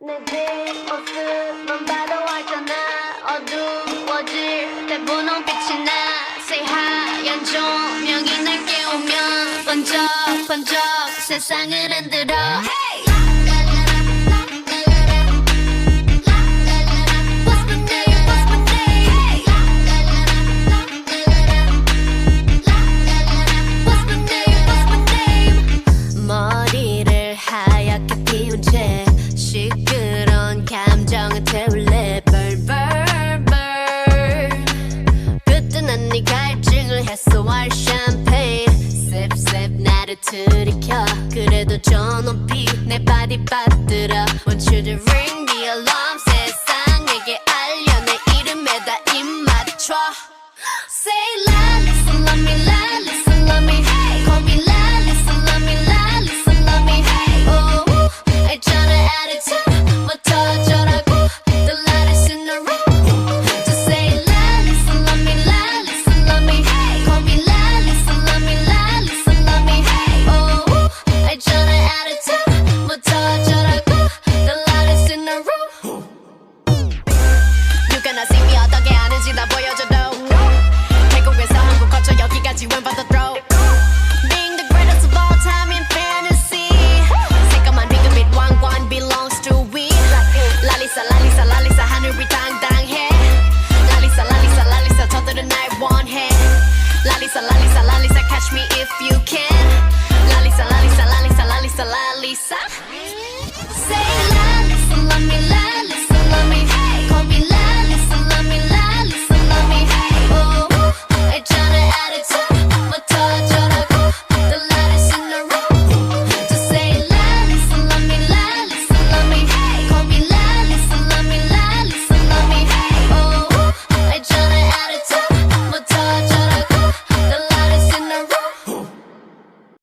내 뒷모습만 봐도 알잖아 어두워질 때 분홍빛이 나 새하얀 조명이 날 깨우면 번쩍번쩍 세상을 흔들어 hey! 머리를 하얗게 피운 채 시끄러운 감정을 태울래 벌벌벌 그때 난 네 갈증을 해소할 샴페인 셉셉 나를 들이켜 그래도 저 높이 내 발이 빠뜨려 Want you to ring the alarm 세상에게 알려 내 이름에다 입 맞춰 Say lalisa love me lalisa love me hey call me lalisa love me lalisa love me hey oh 알잖아 attitude